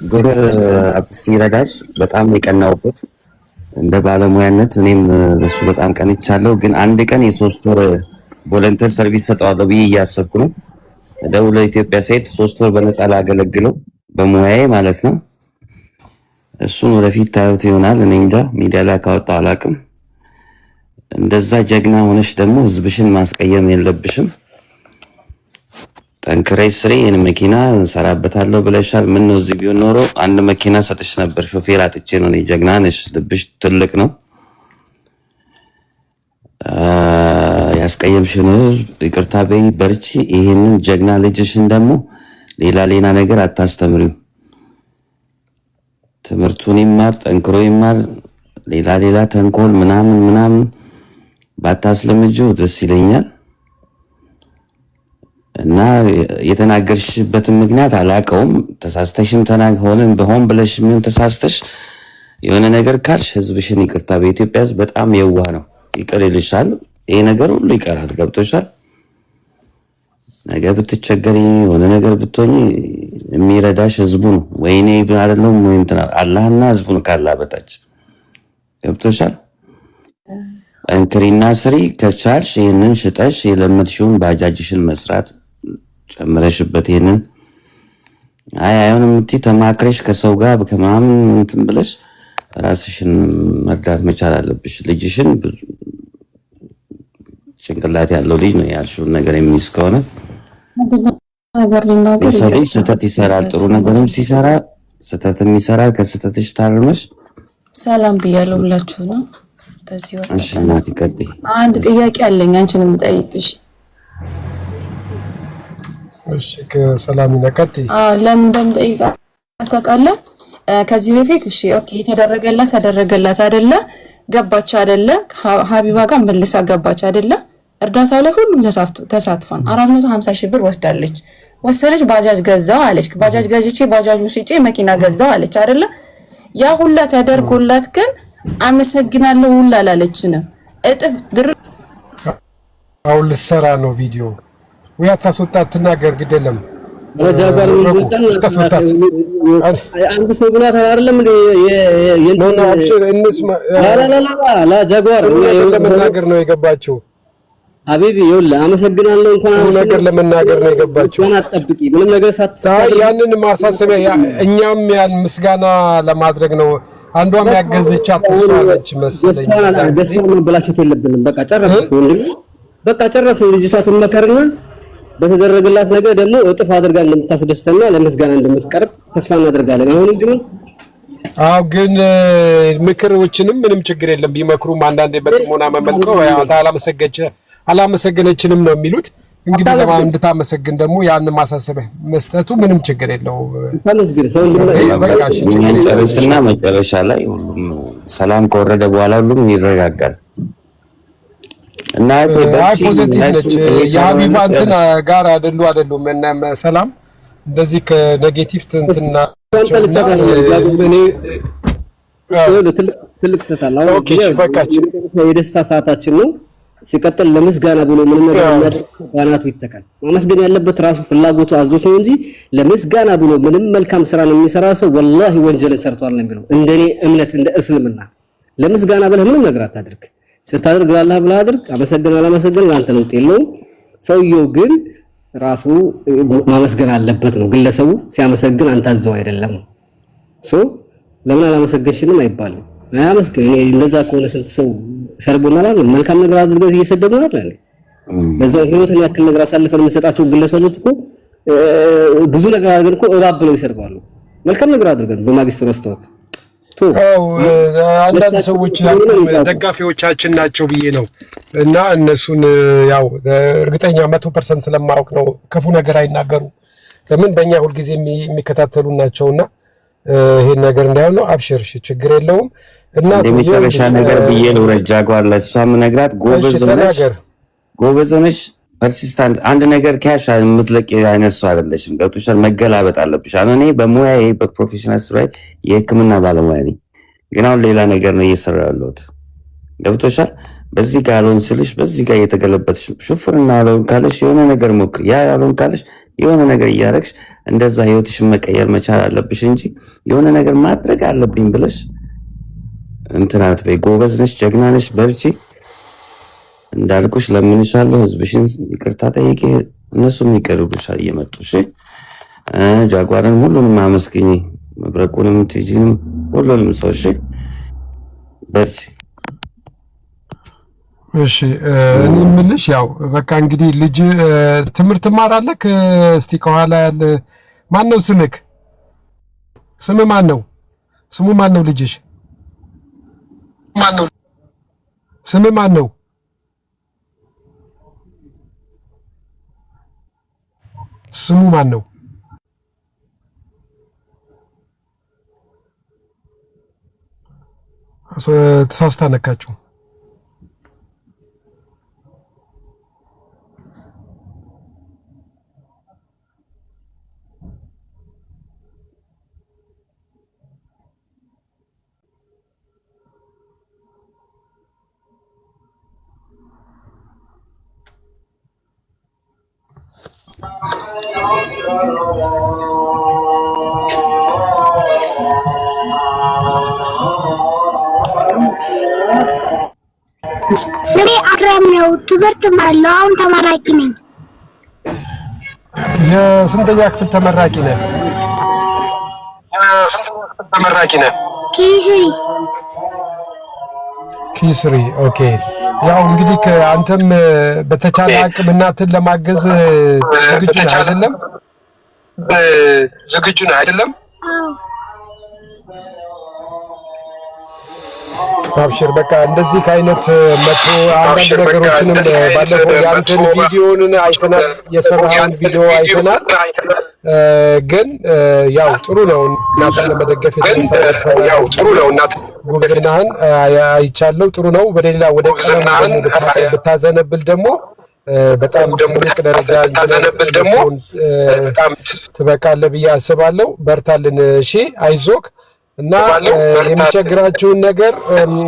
ግን ሲረዳሽ በጣም የቀናውበት እንደ ባለሙያነት እኔም እሱ በጣም ቀንቻለሁ። ግን አንድ ቀን የሶስት ወር ቮለንተር ሰርቪስ ሰጠዋለሁ ብዬ እያሰብኩ ነው። ደውሎ ኢትዮጵያ ስሄድ 3 ወር በነፃ ላገለግለው በሙያዬ ማለት ነው። እሱን ወደፊት ታዩት ይሆናል። እኔ እንጃ ሚዲያ ላይ ካወጣው አላውቅም። እንደዛ ጀግና ሆነሽ ደግሞ ህዝብሽን ማስቀየም የለብሽም። ጠንክረሽ ስሪ። ይህን መኪና እንሰራበታለሁ ብለሻል። ምን ነው እዚህ ቢሆን ኖሮ አንድ መኪና ሰጥሽ ነበር። ሾፌር አጥቼ ነው። ጀግና ነሽ፣ ልብሽ ትልቅ ነው። ያስቀየምሽን ህዝብ ይቅርታ በይ፣ በርቺ። ይህንን ጀግና ልጅሽን ደግሞ ሌላ ነገር አታስተምሪው። ትምህርቱን ይማር፣ ጠንክሮ ይማር። ሌላ ተንኮል ምናምን ባታስለምጂው ደስ ይለኛል። እና የተናገርሽበትን ምክንያት አላውቀውም። ተሳስተሽም ሆን ብለሽ ምን ተሳስተሽ የሆነ ነገር ካልሽ ህዝብሽን ይቅርታ። በኢትዮጵያ ህዝብ በጣም የዋህ ነው፣ ይቅር ይልሻል። ይሄ ነገር ሁሉ ይቀራል። ገብቶሻል? ነገ ብትቸገሪ የሆነ ነገር ብትሆኚ የሚረዳሽ ህዝቡ ነው። ወይኔ አይደለም ወይ እንትና አላህና ህዝቡ ነው ካላህ በታች። ገብቶሻል? ጠንክሪና ስሪ። ከቻልሽ ይሄንን ሽጠሽ የለመድሽውን ባጃጅሽን መስራት ጨምረሽበት ይሄንን አይሆንም እንትን ተማክረሽ ከሰው ጋር ከማም እንትን ብለሽ ራስሽን መርዳት መቻል አለብሽ። ልጅሽን ብዙ ጭንቅላት ያለው ልጅ ነው ያልሽውን ነገር የሚይዝ ከሆነ ሰው ልጅ ስህተት ይሰራል። ጥሩ ነገርም ሲሰራ ስህተትም ይሰራል። ከስህተትሽ ታርመሽ ሰላም ብያለሁ ሁላችሁ ነው። በዚህ ወቅት እሺ እናት ይቀጥይ። አንድ ጥያቄ አለኝ አንቺን የምጠይቅሽ። እሺ ከሰላም ይነቀጥይ። ለምን እንደምጠይቅ ታውቃለህ? ከዚህ በፊት እሺ ኦኬ ተደረገላት አይደለ? ገባች አይደለ? ሀቢባ ጋር መልሳ ገባች አይደለ? እርዳታው ላይ ሁሉም ተሳትፏል። 450 ሺህ ብር ወሰደች። ባጃጅ ገዛው አለች። ባጃጅ ገዝቼ ባጃጁን ሽጬ መኪና ገዛው አለች አይደለ? ያ ሁላ ተደርጎላት ግን አመሰግናለሁ ሁላ አላለችንም። እጥፍ ድር አሁን ልትሰራ ነው ቪዲዮ ወይ አታስወጣት ትናገር ግድ የለም ረጃጋር ምንጠን ተስወጣት አንድ ሰው ብሏት አይደለም እንዴ የእንትን አብሽር እንስማ ላ ጃጓር ለመናገር ነው የገባችው። ሀቢቢ ይኸውልህ አመሰግናለሁ እንኳን ነገር ለመናገር ነው የገባችው። ገና አትጠብቂ ምንም ነገር ሳትሳይ ያንን ማሳሰቢያ እኛም ያን ምስጋና ለማድረግ ነው። አንዷም ያገዘቻት እሷ ነች መሰለኝ። ደስታ መበላሸት የለብንም። በቃ ጨረስን ወንድም፣ በቃ ጨረስን። ልጅቷ ትመከርና በተደረገላት ነገር ደግሞ እጥፍ አድርጋ እንደምታስደስተና ለምስጋና እንደምትቀርብ ተስፋ እናደርጋለን። አሁን ቢሆን ግን ምክሮችንም ምንም ችግር የለም ቢመክሩም አንዳንዴ በጥሞና መመልከው አላመሰገነችንም ነው የሚሉት። እንግዲህ ለማን እንድታመሰግን ደግሞ ያን ማሳሰቢያ መስጠቱ ምንም ችግር የለው። ተመስገን ሰው ጨርስና መጨረሻ ላይ ሁሉም ሰላም ከወረደ በኋላ ሁሉም ይረጋጋል። እና ፖዚቲቭ ነች። የሀቢባ እንትን ጋር አይደሉም እና ሰላም እንደዚህ ከኔጌቲቭ እንትና እኔ ትልቅ ሰታላ ኦኬ በቃች። የደስታ ሰዓታችን ነው። ሲቀጥል ለምስጋና ብሎ ምንም ነገር የሚያደርግ ባናቱ ይተካል። ማመስገን ያለበት ራሱ ፍላጎቱ አዞት ነው እንጂ ለምስጋና ብሎ ምንም መልካም ስራ ነው የሚሰራ ሰው ወላሂ ወንጀል ሰርቷል ነው የሚለው። እንደኔ እምነት እንደ እስልምና ለምስጋና ብለህ ምንም ነገር አታድርግ። ስታደርግ ለአላህ ብለህ አድርግ። አላመሰግን ለአንተ ነው የለው። ሰውየው ግን ራሱ ማመስገን አለበት ነው። ግለሰቡ ሲያመሰግን አንተ አዘው አይደለም። ለምን አላመሰገንሽንም አይባልም። አያመስገን። እንደዛ ከሆነ ስንት ሰው ሰርቦናል አይደል? መልካም ነገር አድርገው እየሰደቡን አይደል? በዛው ህይወትን ያክል ነገር አሳልፈን የምንሰጣቸው ግለሰቦች እኮ ብዙ ነገር አድርገን እኮ እባብ ብለው ይሰርባሉ። መልካም ነገር አድርገን በማግስቱ ረስተውት አንዳንድ ሰዎች ደጋፊዎቻችን ናቸው ብዬ ነው እና እነሱን ያው እርግጠኛ 100% ስለማወቅ ነው ክፉ ነገር አይናገሩ። ለምን በእኛ ሁልጊዜ የሚከታተሉ ናቸውና ይሄን ነገር እንዳይሆን ነው። አብሽር ችግር የለውም። እና የመጨረሻ ነገር ብዬ ነው ረጃጓር ለሷም ነግራት ጎበዝ ሆነሽ ፐርሲስታንት አንድ ነገር ካሽ የምትለቂ አይነት ሰው አይደለሽም። ገብቶሻል? መገላበጥ አለብሽ። እኔ በሙያዬ በፕሮፌሽናል ስራዬ የሕክምና ባለሙያ ነኝ፣ ግን አሁን ሌላ ነገር ነው እየሰራሁ ያለሁት። ገብቶሻል? በዚህ ጋር አልሆን ስልሽ በዚህ ጋር እየተገለበጥሽ ሹፍርና ያለውን ካለሽ የሆነ ነገር ሞክሪ፣ ያ ያለውን ካለሽ የሆነ ነገር እያደረግሽ እንደዛ ህይወትሽን መቀየር መቻል አለብሽ እንጂ የሆነ ነገር ማድረግ አለብኝ ብለሽ እንትን አትበይ። ጎበዝ ነሽ፣ ጀግና ነሽ፣ በርቺ። እንዳልኩሽ ለምንሻለሁ፣ ህዝብሽን ይቅርታ ጠይቄ እነሱም ይቀርቡሻል እየመጡ። እሺ ጃጓርን ሁሉንም አመስግኝ፣ መብረቁንም፣ ቲጂንም፣ ሁሉንም ሰው። እሺ በርቺ። እሺ እኔ የምልሽ ያው በቃ እንግዲህ ልጅ ትምህርት ትማራለህ። እስቲ ከኋላ ያለ ማን ነው ስምክ? ስም ማን ነው? ስሙ ማን ነው? ልጅሽ ማን ነው? ስም ማን ነው? ስሙ ማን ነው? ተሳስታ ነካችሁ። ስሜ አክረም ነው። ትምህርት እማራለሁ። አሁን ተመራቂ ነኝ። የስንተኛ ክፍል ተመራቂ ነህ? ኪስሪ። ኦኬ። ያው እንግዲህ አንተም በተቻለ አቅም እናትን ለማገዝ ዝግጁ ነህ አይደለም? አብሽር። በቃ እንደዚህ ከአይነት መቶ አንዳንድ ነገሮችንም ባለፈው የአንተን ቪዲዮን አይተናል፣ የሰራውን ቪዲዮ አይተናል። ግን ያው ጥሩ ነው እናትን ለመደገፍ ጉብዝናህን አይቻለሁ። ጥሩ ነው። ወደሌላ ወደ ቀለም ብታዘነብል ደግሞ በጣም ትልቅ ደረጃ ትበቃለህ ብዬ አስባለሁ። በርታልን። እሺ አይዞክ እና የሚቸግራችሁን ነገር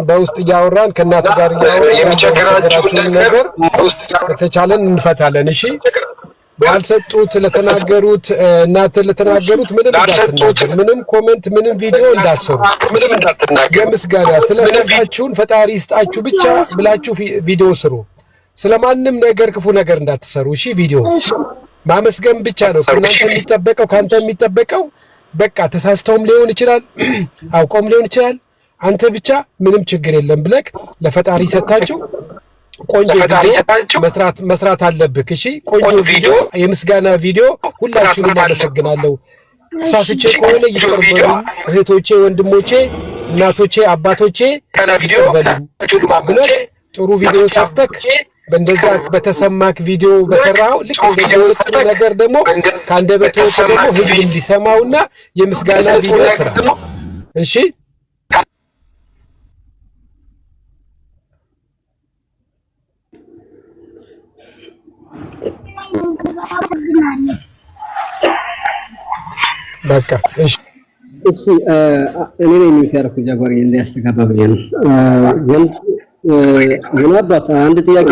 በውስጥ እያወራን ከእናት ጋር የሚቸግራችሁን ነገር ከተቻለን እንፈታለን። እሺ ያልሰጡት ለተናገሩት እናትን ለተናገሩት ምንም እንዳትናገሩ፣ ምንም ኮሜንት፣ ምንም ቪዲዮ እንዳሰሩ፣ የምስጋና ስለሰጣችሁን ፈጣሪ ይስጣችሁ ብቻ ብላችሁ ቪዲዮ ስሩ። ስለማንም ነገር ክፉ ነገር እንዳትሰሩ። እሺ ቪዲዮ ማመስገን ብቻ ነው ከአንተ የሚጠበቀው። በቃ ተሳስተውም ሊሆን ይችላል፣ አውቀውም ሊሆን ይችላል። አንተ ብቻ ምንም ችግር የለም ብለክ ለፈጣሪ ሰጣችሁ ቆንጆ ቪዲዮ መስራት አለብክ። እሺ ቆንጆ ቪዲዮ፣ የምስጋና ቪዲዮ። ሁላችሁንም አመሰግናለሁ። ተሳስቼ ከሆነ ይቅር በሉኝ እህቶቼ፣ ወንድሞቼ፣ እናቶቼ፣ አባቶቼ ይቅር በሉኝ ብለክ ጥሩ ቪዲዮ ሰርተክ በእንደዛ በተሰማክ ቪዲዮ በሰራው ልክ እንደዚህ ጥሩ ነገር ደግሞ ከአንደበቱ ደግሞ ህዝብ እንዲሰማውና የምስጋና ቪዲዮ ስራ። እሺ በቃ እሺ እኔ ነኝ የሚያደርኩት ጃጓሪ እንዲያስተጋባ ብዬ ነው። ግን አባት አንድ ጥያቄ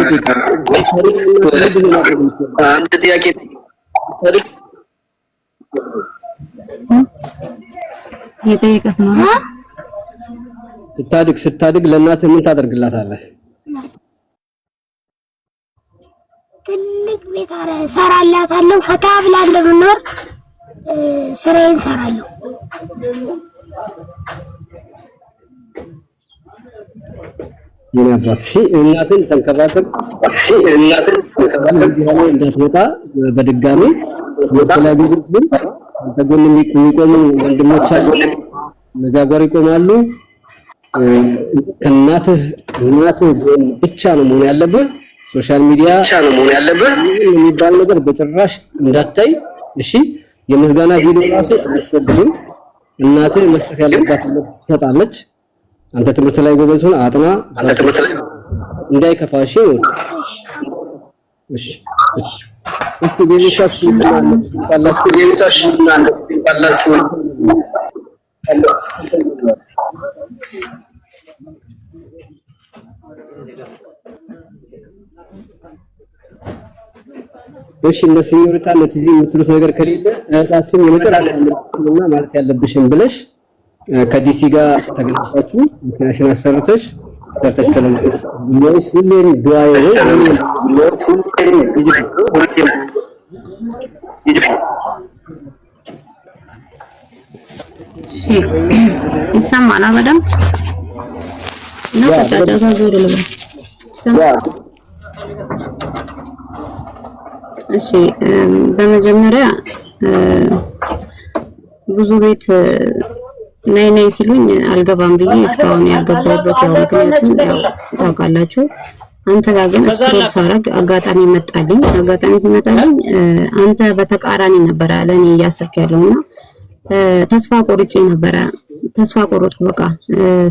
የጠየቀት ነው። ስታድግ ለእናትህ ምን ታደርግላታለህ? ትልቅ ቤት እሰራላታለሁ። ፈታ ብላ እንደምኖር ስራዬን እሰራለሁ። የናባት እናትን ተንከባከብ። እንዳትወጣ በድጋሚ የተለያዩ ግን ተጎን የሚቆሙ ወንድሞች አሉ፣ ለጃጓር ይቆማሉ። ከእናትህ ጎን ብቻ ነው መሆን ያለብህ። ሶሻል ሚዲያ የሚባል ነገር በጭራሽ እንዳታይ። እሺ የምስጋና ቪዲዮ ራሱ አያስፈልግም። እናትህ መስጠት ያለባት ትሰጣለች። አንተ ትምህርት ላይ ጎበዝ ሁን፣ አጥና። እንዳይከፋ። እሺ እስኪ ቤተሰብ ባላችሁ እሺ እንደ ሲኒዮሪታ ለቲጂ የምትሉት ነገር ከሌለ እህታችን የመጨረሻ እና ማለት ያለብሽን ብለሽ ከዲሲ ጋር ተገናኝታችሁ ምክንያቱም አሰርተሽ ሰርተሽ ተለምደሽ ወይስ ሁሌም ዱዓዬ ይሰማል በደምብ ነው ተጫጫታ ዞር ልበል እሺ በመጀመሪያ ብዙ ቤት ነይ ሲሉኝ አልገባም ብዬ እስካሁን ያልገባሁበት ያው ምክንያቱም ያው ታውቃላችሁ አንተ ጋር ግን ስክሮል ሳረግ አጋጣሚ መጣልኝ አጋጣሚ ሲመጣልኝ አንተ በተቃራኒ ነበር ለኔ እያሰብክ ያለውና ተስፋ ቆርጬ ነበር ተስፋ ቆርጥኩ በቃ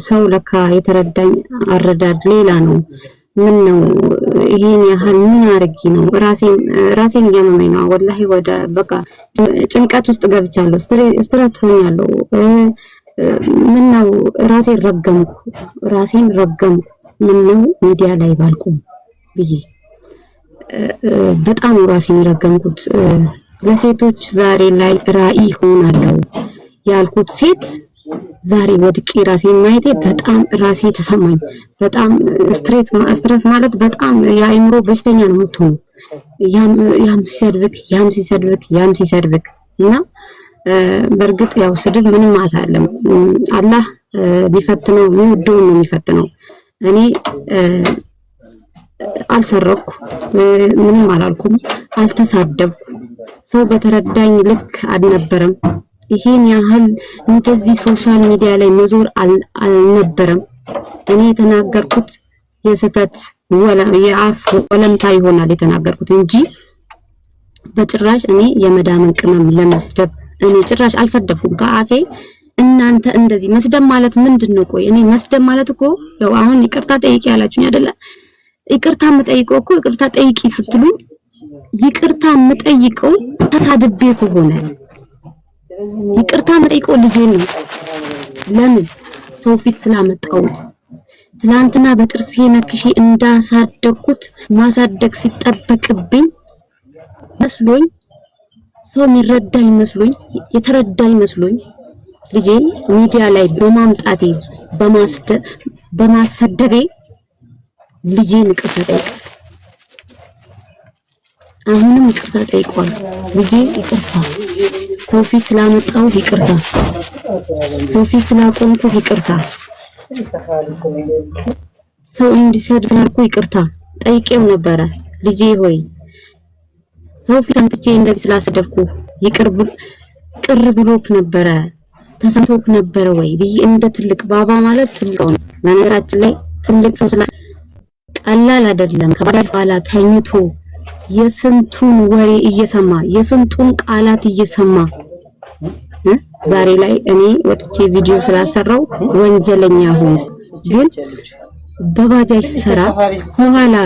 ሰው ለካ የተረዳኝ አረዳድ ሌላ ነው ምን ነው ይሄን ያህል ምን አርጊ ነው ራሴን እያመመኝ ነው ወላሂ ወደ በቃ ጭንቀት ውስጥ ገብቻለሁ ስትረስ ሆኛለሁ ምን ነው ራሴን ረገምኩ ምን ነው ሚዲያ ላይ ባልቆም ብዬ በጣም ራሴን ረገምኩት ለሴቶች ዛሬ ላይ ራዕይ ሆናለሁ ያልኩት ሴት ዛሬ ወድቄ ራሴን ማየቴ በጣም ራሴ ተሰማኝ በጣም ስትረስ ማለት በጣም የአእምሮ በሽተኛ ነው የምትሆነው ያም ሲሰድብክ እና በርግጥ ያው ስድብ ምንም አታለም አላህ ቢፈትነው የሚወደው ነው የሚፈትነው እኔ አልሰረኩ ምንም አላልኩም አልተሳደብኩ ሰው በተረዳኝ ልክ አልነበረም ይሄን ያህል እንደዚህ ሶሻል ሚዲያ ላይ መዞር አልነበረም እኔ የተናገርኩት የስተት የአፍ ወለምታ ይሆናል የተናገርኩት እንጂ በጭራሽ እኔ የመዳምን ቅመም ለመስደብ እኔ ጭራሽ አልሰደብኩም ከአፌ እናንተ እንደዚህ መስደብ ማለት ምንድነው ቆይ እኔ መስደብ ማለት እኮ ያው አሁን ይቅርታ ጠይቂ ያላችሁኝ አይደለ ይቅርታ የምጠይቀው እኮ ይቅርታ ጠይቂ ስትሉኝ ይቅርታ የምጠይቀው ተሳድቤ ከሆነ ይቅርታ የምጠይቀው ልጄ ነው ለምን ሰው ፊት ስላመጣሁት ትናንትና በጥርሴ ነክሼ እንዳሳደግኩት ማሳደግ ሲጠበቅብኝ መስሎኝ ሰው የሚረዳኝ መስሎኝ የተረዳኝ መስሎኝ ልጄ ሚዲያ ላይ በማምጣቴ በማሰደቤ ልጄን ይቅርታ ጠይቃለሁ አሁንም ይቅርታ ጠይቋል ልጄ ይቅርታ ሰው ፊት ስላመጣው ይቅርታ ሰው ፊት ስላቆምኩ ይቅርታ ሰው እንዲሰድብ ስላልኩ ይቅርታ ጠይቄው ነበረ ልጄ ሆይ ሰው ፊት አምጥቼ እንደዚህ ስላሰደብኩ ቅር ብሎክ ነበረ ተሰምቶክ ነበረ ወይ ብዬ እንደ ትልቅ ባባ ማለት ትልቅ ነው ነገራችን ላይ ትልቅ ሰው ስላ ቀላል አይደለም ከባድ ባላ ተኝቶ የስንቱን ወሬ እየሰማ የስንቱን ቃላት እየሰማ ዛሬ ላይ እኔ ወጥቼ ቪዲዮ ስላሰራው ወንጀለኛ ሆኖ ግን በባጃጅ ሲሰራ ከኋላ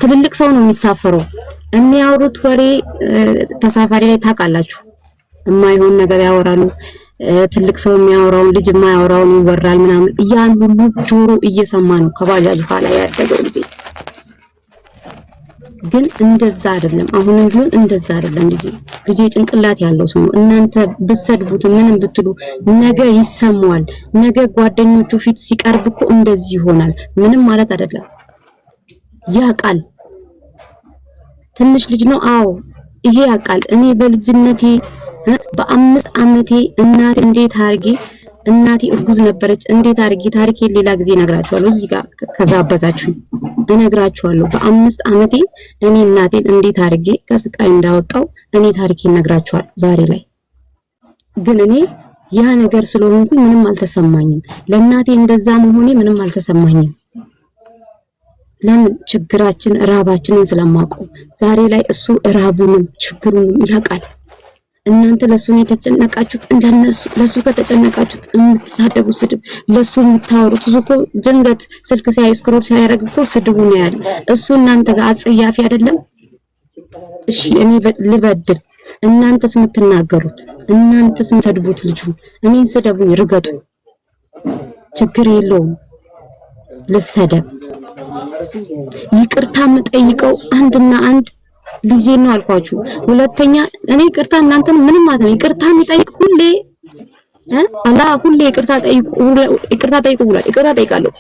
ትልልቅ ሰው ነው የሚሳፈረው የሚያወሩት ወሬ ተሳፋሪ ላይ ታውቃላችሁ የማይሆን ነገር ያወራሉ ትልቅ ሰው የሚያወራውን ልጅ የማያወራውን ይወራል ምናምን ያን ሁሉ ጆሮ እየሰማ ነው ከባጃጅ ኋላ ያደገው ግን እንደዛ አይደለም አሁንም ቢሆን እንደዛ አይደለም ልጄ ጭንቅላት ያለው ሰው እናንተ ብትሰድቡት ምንም ብትሉ ነገ ይሰማዋል ነገ ጓደኞቹ ፊት ሲቀርብ እኮ እንደዚህ ይሆናል ምንም ማለት አይደለም ያቃል ትንሽ ልጅ ነው አዎ ይሄ ያቃል እኔ በልጅነቴ በ5 ዓመቴ እናቴ እርጉዝ ነበረች እንዴት አርጊ ታሪኬ ሌላ ጊዜ እነግራችኋለሁ እዚህ ጋር ከጋበዛችሁ እነግራችኋለሁ በ5 ዓመቴ እኔ እናቴን እንዴት አርጌ ከስቃይ እንዳወጣው እኔ ታሪኬ እነግራችኋለሁ ዛሬ ላይ ግን እኔ ያ ነገር ስለሆንኩኝ ምንም አልተሰማኝም ለእናቴ እንደዛ መሆኔ ምንም አልተሰማኝም ለምን ችግራችን ራባችንን ስለማውቀው ዛሬ ላይ እሱ ራቡንም ችግሩንም ያውቃል እናንተ ለሱ የተጨነቃችሁት ለሱ ከተጨነቃችሁት የምትሳደቡ ስድብ ለሱ የምታወሩት እኮ ድንገት ስልክ ስክሮል ሲያደርግ እኮ ስድቡ ነው ያለ እሱ እናንተ ጋር አጸያፊ አይደለም እሺ እኔ ልበድል እናንተስ የምትናገሩት እናንተስ የምትሰድቡት ልጁ እኔን ስደቡኝ ርገጡ ችግር የለውም ልሰደብ ይቅርታ የምጠይቀው አንድና አንድ ልጄ ነው አልኳችሁ። ሁለተኛ እኔ ይቅርታ እናንተን ምንም ማለት ነው ይቅርታ የሚጠይቅ ሁሌ አላ ሁሌ ይቅርታ ጠይቁ ብሏል። ይቅርታ ጠይቃለሁ፣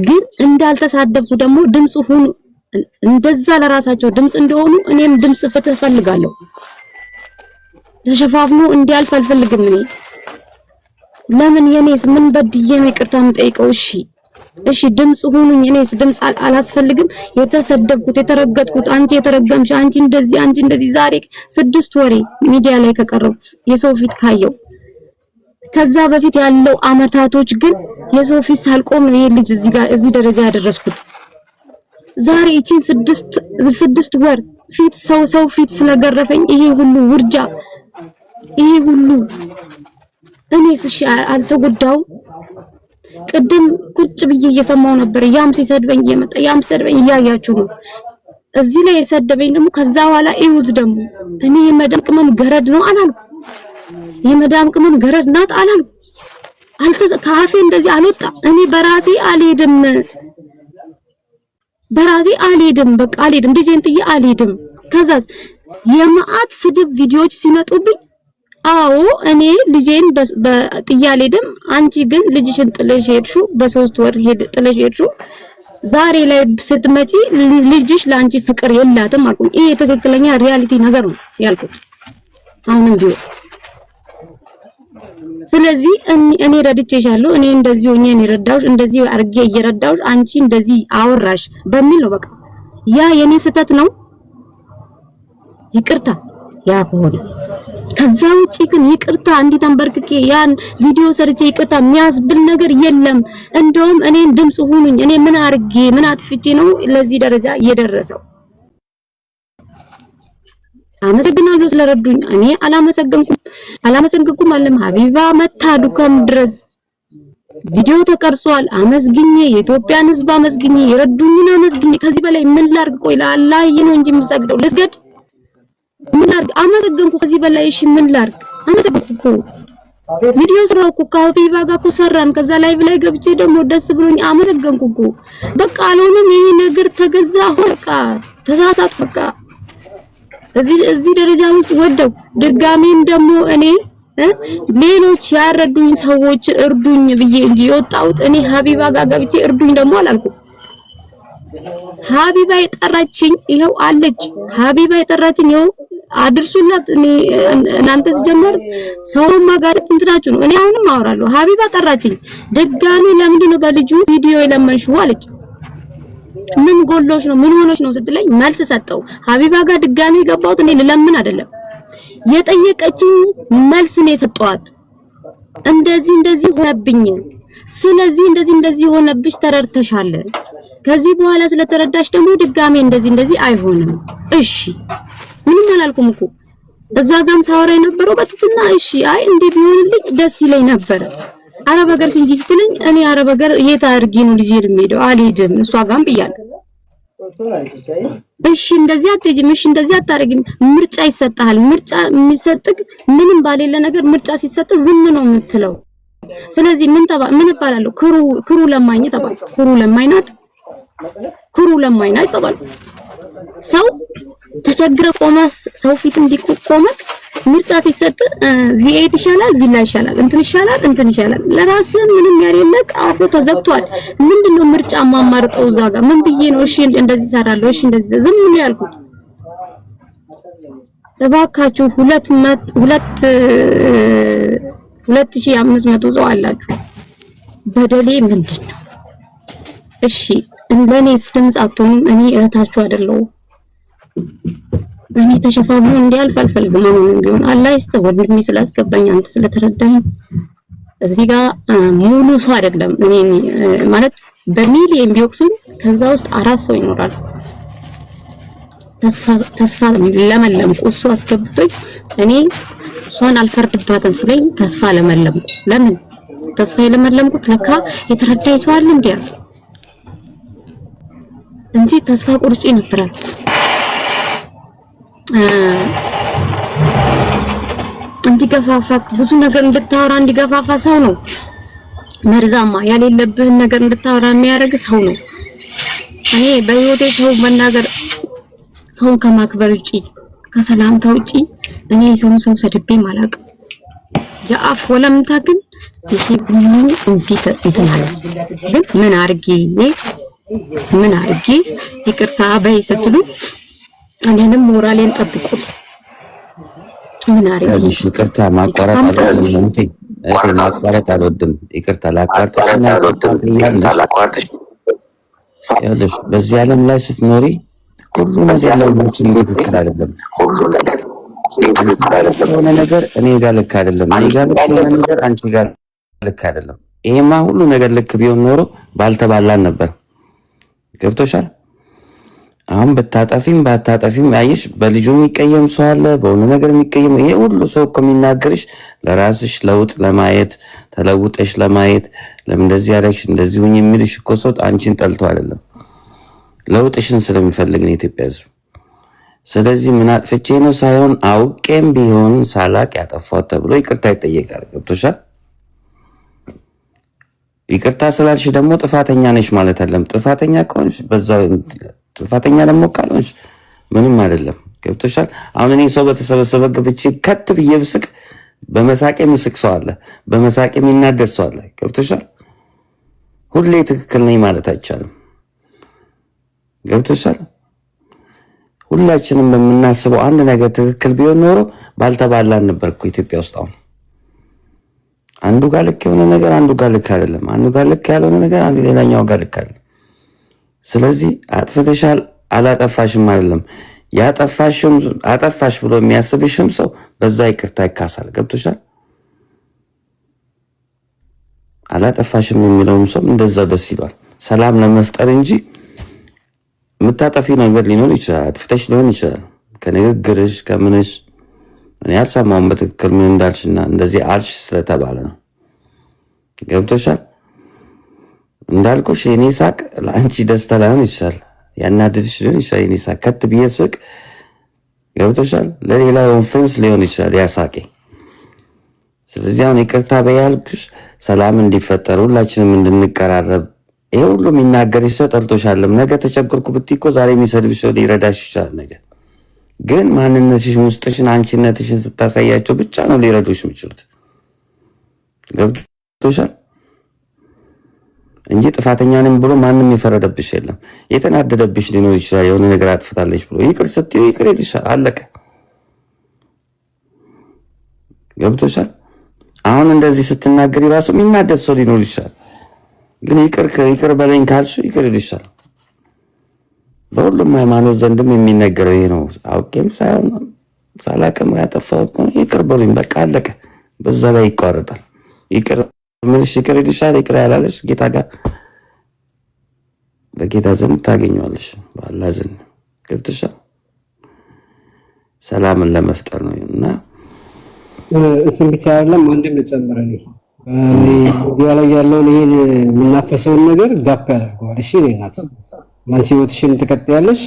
ግን እንዳልተሳደብኩ ደግሞ ድምጽ ሁኑ። እንደዛ ለራሳቸው ድምጽ እንደሆኑ እኔም ድምጽ ፍትህ ፈልጋለሁ። ተሸፋፍኖ እንዲያልፍ አልፈልግም። እኔ ለምን የኔስ ምን በድዬ ነው ይቅርታ የምጠይቀው? እሺ ድምጽ ሁኑኝ። እኔስ ድምጽ አላስፈልግም? የተሰደብኩት የተረገጥኩት፣ አንቺ የተረገምሽ፣ አንቺ እንደዚህ ዛሬ 6 ወሬ ሚዲያ ላይ ከቀረብኩ የሰው ፊት ካየው ከዛ በፊት ያለው አመታቶች ግን የሰው ፊት ሳልቆም ነው ይሄ ልጅ እዚህ ደረጃ ያደረስኩት። ዛሬ እቺን 6 ወር ፊት ሰው ፊት ስለገረፈኝ ይሄ ሁሉ ውርጃ ይሄ ሁሉ እኔስ እሺ አልተጎዳው? ቅድም ቁጭ ብዬ እየሰማው ነበር። ያም ሲሰድበኝ እየመጣ ያም ሲሰድበኝ እያያችሁ ነው። እዚህ ላይ የሰደበኝ ደግሞ ከዛ በኋላ እዩት ደግሞ እኔ የመዳም ቅመም ገረድ ነው አላልኩ። የመዳም ቅመም ገረድ ናት አላልኩ። ከአፌ እንደዚህ አልወጣ። እኔ በራሴ አልሄድም፣ በቃ አልሄድም፣ ልጄን ጥዬ አልሄድም። ከዛስ የማአት ስድብ ቪዲዮዎች ሲመጡብኝ አዎ እኔ ልጄን ጥዬ አልሄድም። አንቺ ግን ልጅሽን ጥለሽ ሄድሽው፣ በ3 ወር ጥለሽ ሄድሽው። ዛሬ ላይ ስትመጪ ልጅሽ ለአንቺ ፍቅር የላትም አልኩኝ። ይሄ ትክክለኛ ሪያሊቲ ነገር ነው ያልኩት አሁንም ቢሆን። ስለዚህ እኔ ረድቼሻለሁ፣ እኔ እንደዚህ ሆኜ እኔ ረዳሁሽ፣ እንደዚህ አርጌ እየረዳሁሽ አንቺ እንደዚህ አወራሽ በሚል ነው በቃ። ያ የኔ ስህተት ነው፣ ይቅርታ ያ ከሆነ። ከዛ ውጪ ግን ይቅርታ እንዲህ ተንበርክኬ ያን ቪዲዮ ሰርቼ ይቅርታ የሚያስብል ነገር የለም። እንደውም እኔን ድምጽ ሁኑኝ። እኔ ምን አርጌ ምን አጥፍቼ ነው ለዚህ ደረጃ የደረሰው? አመሰግናለሁ ስለረዱኝ። እኔ አላመሰግንኩም አለም። ሀቢባ መታ ዱከም ድረስ ቪዲዮ ተቀርጿል። አመስግኜ የኢትዮጵያን ሕዝብ አመስግኜ የረዱኝን አመስግኜ ከዚህ በላይ ምን ላርግ? ቆይ ለአላህ ነው እንጂ የምሰግደው ልስገድ? ምን ላርግ? አመሰግንኩ። ከዚህ በላይ እሺ ምን ላርግ? አመሰግንኩ። ቪዲዮ ስራው እኮ ከሀቢባ ጋር እኮ ሰራን። ከዛ ላይቭ ላይ ገብቼ ደግሞ ደስ ብሎኝ አመሰግንኩ እኮ። በቃ አልሆነም ይሄ ነገር ተገዛ። በቃ ተሳሳትኩ። በቃ እዚህ ደረጃ ውስጥ ወደው ድጋሜም ደግሞ እኔ ሌሎች ያረዱኝ ሰዎች እርዱኝ ብዬ እንጂ የወጣሁት እኔ ሀቢባ ጋር ገብቼ እርዱኝ ደግሞ አላልኩም። ሀቢባ የጠራችኝ ይኸው አለች። ሀቢባ የጠራችኝ ይኸው አድርሱላት። እኔ እናንተ ሲጀመር ሰው ማጋጨት እንትናችሁ ነው። እኔ አሁንም አወራለሁ። ሀቢባ ጠራችኝ። ድጋሜ ለምንድን ነው በልጁ ቪዲዮ የለመንሽው አለች። ምን ጎሎሽ ነው ምን ሆኖሽ ነው ስትለኝ መልስ ሰጠው። ሀቢባ ጋር ድጋሜ የገባሁት እኔ ልለምን አይደለም። የጠየቀችኝ መልስ ነው የሰጠኋት። እንደዚህ ሆነብኝ፣ ስለዚህ እንደዚህ ሆነብሽ ተረድተሻል። ከዚህ በኋላ ስለተረዳሽ ደግሞ ድጋሜ እንደዚህ አይሆንም። እሺ ምንም አላልኩም እኮ እዛ ጋርም ሳወራ የነበረው በትትና እሺ አይ እንዴ ቢሆንልኝ ደስ ይለኝ ነበር። አረብ ሀገር ሲንጂ ስትለኝ እኔ አረብ ሀገር የት አድርጌ ነው ልጅ የምሄደው? አልሄድም። እሷ ጋርም ብያለሁ። እሺ እንደዚህ አትሄጂም፣ እሺ እንደዚህ አታረጊም። ምርጫ ይሰጣል። ምርጫ የሚሰጥክ ምንም ባሌለ ነገር ምርጫ ሲሰጥ ዝም ነው የምትለው። ስለዚህ ምን እባላለሁ? ክሩ ለማኝ ተባልኩ። ክሩ ለማኝ ናት ተባልኩ። ሰው ተቸግረ ቆመ ሰው ፊት እንዲቆመ ምርጫ ሲሰጥ ቪኤት ይሻላል፣ ቪላ ይሻላል፣ እንትን ይሻላል። ለራስ ምንም ያሌለቅ አፎ ተዘግቷል። ምንድነው ምርጫ ማማርጠው? እዛ ጋር ምን ብዬ ነው እሺ እንደዚህ ሰራለሁ፣ እሺ እንደዚህ ዝም ነው ያልኩት። እባካችሁ 2500 ሰው አላችሁ። በደሌ ምንድነው? እሺ እንደኔስ ድምጽ አትሆኑም? እኔ እህታችሁ አይደለሁ? እኔ ተሸፋፍኖ እንዲያልፍ አልፈልግም። አሁንም ቢሆን አላህ ይስጥህ ወንድሜ ስላስገባኝ አንተ ስለተረዳኝ። እዚህ ጋር ሙሉ ሰው አይደለም እኔ ማለት በሚሊየን ቢወቅሱኝ ከዛ ውስጥ 4 ሰው ይኖራል። ተስፋ ለመለምኩ እሱ አስገብቶኝ እኔ እሷን አልፈርድባትም ሲለኝ ተስፋ ለመለምኩ። ለምን ተስፋ የለመለምኩት? ለካ የተረዳኝ ሰው አለ እንዴ እንጂ ተስፋ ቁርጬ ነበር። እንዲገፋፋ ብዙ ነገር እንድታወራ እንዲገፋፋ ሰው ነው። መርዛማ ያሌለብህን ነገር እንድታወራ የሚያደርግ ሰው ነው። እኔ በህይወቴ ሰው መናገር ሰውን ከማክበር ውጪ ከሰላምታ ውጪ እኔ ሰው ሰድቤ ማላቅ የአፍ ወለምታ ግን ይሄ ሁሉ እንዲተናል ግን ምን አርጌ ይቅርታ በይ ስትሉ እኔንም ሞራሌን ጠብቁት። ምን አርጌ ይቅርታ ማቋረጥ አልወድም። ይቅርታ ላቋርጥሽ። ያለሽ በዚህ ዓለም ላይ ስትኖሪ ሁሉ ነገር ለሁላችንም ትክክል አይደለም። የሆነ ነገር እኔ ጋር ልክ አይደለም፣ እኔ ጋር ልክ የሆነ ነገር አንቺ ጋር ልክ አይደለም። ይሄማ ሁሉ ነገር ልክ ቢሆን ኖሮ ባልተባላን ነበር። ገብቶሻል? አሁን ባታጠፊም አየሽ፣ በልጁ የሚቀየም ሰው አለ፣ በሆነ ነገር የሚቀየም። ይሄ ሁሉ ሰው እኮ የሚናገርሽ ለራስሽ ለውጥ ለማየት ተለውጠሽ ለማየት ለምን እንደዚህ ያደረግሽ እንደዚህ ሁኚ የሚልሽ እኮ ሰው አንቺን ጠልቶ አይደለም፣ ለውጥሽን ስለሚፈልግ ነው የኢትዮጵያ ሕዝብ። ስለዚህ ምን አጥፍቼ ነው ሳይሆን አውቄም ቢሆን ሳላቅ ያጠፋው ተብሎ ይቅርታ ይጠየቃል። ገብቶሻል? ይቅርታ ስላልሽ ደግሞ ጥፋተኛ ነሽ ማለት አይደለም። ጥፋተኛ ከሆንሽ በዛ ጥፋተኛ ደግሞ ካልሆንሽ ምንም አይደለም። ገብቶሻል? አሁን እኔ ሰው በተሰበሰበ ገብቼ ከት ብዬ ብስቅ በመሳቄ ምስቅ ሰው አለ፣ በመሳቄ የሚናደድ ሰው አለ። ገብቶሻል? ሁሌ ትክክል ነኝ ማለት አይቻልም። ገብቶሻል? ሁላችንም በምናስበው አንድ ነገር ትክክል ቢሆን ኖሮ ባልተባላን ነበር እኮ ኢትዮጵያ ውስጥ። አሁን አንዱ ጋር ልክ የሆነ ነገር አንዱ ጋር ልክ አይደለም፣ አንዱ ጋር ልክ ያልሆነ ነገር አንዱ ሌላኛው ጋር ልክ አይደለም። ስለዚህ አጥፍተሻል አላጠፋሽም አይደለም፣ ያጠፋሽም አጠፋሽ ብሎ የሚያስብሽም ሰው በዛ ይቅርታ ይካሳል። ገብቶሻል? አላጠፋሽም የሚለውም ሰው እንደዛው ደስ ይሏል፣ ሰላም ለመፍጠር እንጂ የምታጠፊ ነገር ሊኖር ይችላል፣ አጥፍተሽ ሊሆን ይችላል። ከንግግርሽ ከምንሽ እኔ አልሰማሁም በትክክል ምን እንዳልሽና እንደዚህ አልሽ ስለተባለ ነው። ገብቶሻል? እንዳልኩሽ የኔ ሳቅ ለአንቺ ደስታ ላይሆን ይችላል፣ ያናድድሽ ሊሆን ይችላል። የኔ ሳቅ ከት ብዬ ስቅ ገብቶሻል? ለሌላው ኦፌንስ ሊሆን ይችላል ያ ሳቄ። ስለዚህ አሁን ይቅርታ በያልኩሽ ሰላም እንዲፈጠር ሁላችንም እንድንቀራረብ ይሄ ሁሉ የሚናገርሽ ሰው ጠልቶሻለም። ነገ ተቸገርኩ ብትይ እኮ ዛሬ የሚሰድብሽ ሰው ሊረዳሽ ይችላል። ነገር ግን ማንነትሽን ውስጥሽን አንቺነትሽን ስታሳያቸው ብቻ ነው ሊረዱሽ የሚችሉት። ገብቶሻል? እንጂ ጥፋተኛ ነኝ ብሎ ማንም የፈረደብሽ የለም። የተናደደብሽ ሊኖር ይችላል የሆነ ነገር አጥፍታለች ብሎ ይቅር ስትይው ይቅር ይልሻል። አለቀ። ገብቶሻል? አሁን እንደዚህ ስትናገሪ ራሱ የሚናደድ ሰው ሊኖር ይችላል። ግን ይቅር በለኝ ካልሽ ይቅር ይልሻል። በሁሉም ሃይማኖት ዘንድም የሚነገረው ይሄ ነው። አውቄም ሳይሆን ሳላቅም ያጠፋሁት ከሆነ ይቅር በሉኝ በቃ አለቀ። በዛ ላይ ይቋረጣል። ይቅር ምንሽ ይቅር ይልሻል። ይቅር ያላለሽ ጌታ ጋር በጌታ ዘንድ ታገኘዋለሽ፣ በአላህ ዘንድ። ገብቶሻል? ሰላምን ለመፍጠር ነው እና እሱም ብቻ አይደለም። አንድም ልጨምር ሚዲያ ላይ ያለውን ይሄን የምናፈሰውን ነገር ጋፕ ያደርገዋል። እሺ እኔ እናት አንቺ ህይወትሽን ትቀጥያለሽ፣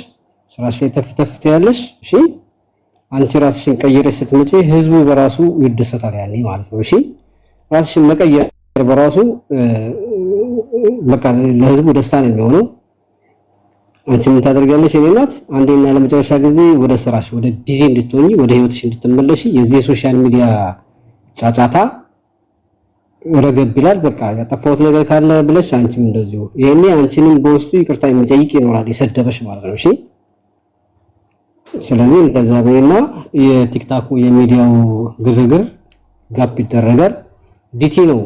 ስራሽን ተፍተፍት ያለሽ። እሺ አንቺ ራስሽን ቀይረሽ ስትመጪ ህዝቡ በራሱ ይደሰታል ያኔ ማለት ነው። እሺ ራስሽን መቀየር በራሱ በቃ ለህዝቡ ደስታ ነው የሚሆነው። አንቺ ምን ታደርጋለሽ እኔ እናት? አንዴና ለመጨረሻ ጊዜ ወደ ስራሽ ወደ ቢዚ እንድትሆኚ ወደ ህይወትሽ እንድትመለሺ የዚህ ሶሻል ሚዲያ ጫጫታ ረገብ ይላል። በቃ ያጠፋሁት ነገር ካለ ብለሽ አንቺም እንደዚሁ ይሄኔ አንቺንም በውስጡ ይቅርታ የሚጠይቅ ይኖራል የሰደበሽ ማለት ነው። እሺ ስለዚህ እንደዛ በይና የቲክታኩ የሚዲያው ግርግር ጋፕ ይደረጋል። ዲቲ ነው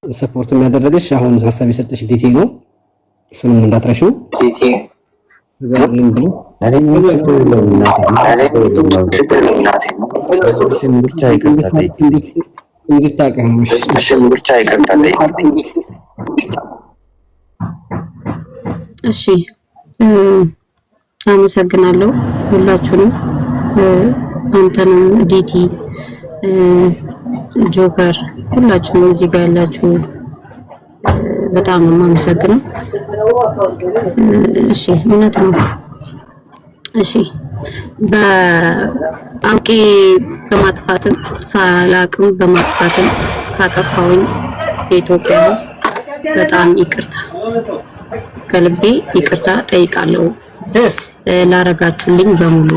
ሰፖርት የሚያደርግሽ አሁን ሀሳብ የሰጠሽ ዲቲ ነው። እሱንም እንዳትረሺው ዲቲ ለምን ብሎ ብቻ ይቅርታ ጠይቂ እንድታቀም ብቻ ይቅርታ ጠይቂ። እሺ አመሰግናለሁ ሁላችሁንም፣ አንተንም ዲቲ ጆከር ሁላችሁንም እዚህ ጋር ያላችሁ በጣም ነው የማመሰግነው። እሺ እውነት ነው። እሺ በአውቄ በማጥፋትም ሳላቅም በማጥፋትም ካጠፋውኝ የኢትዮጵያ ሕዝብ በጣም ይቅርታ ከልቤ ይቅርታ ጠይቃለሁ። ላረጋችሁልኝ በሙሉ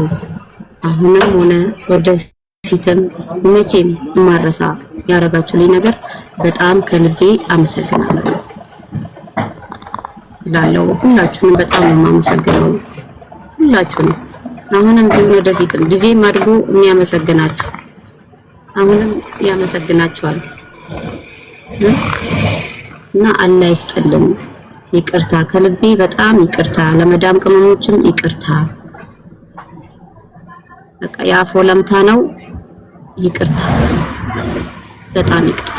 አሁንም ሆነ ወደፊትም መቼም ማረሳ ያረጋችሁልኝ ነገር በጣም ከልቤ አመሰግናለሁ ላለው ሁላችሁንም በጣም የማመሰግነው ሁላችሁንም አሁንም ቢሆን ወደፊትም ጊዜም አድርጎ የሚያመሰግናችሁ አሁንም ያመሰግናችኋል እና አላህ ይስጥልን። ይቅርታ ከልቤ በጣም ይቅርታ፣ ለመዳም ቅመሞችም ይቅርታ። በቃ ያፎ ለምታ ነው። ይቅርታ፣ በጣም ይቅርታ።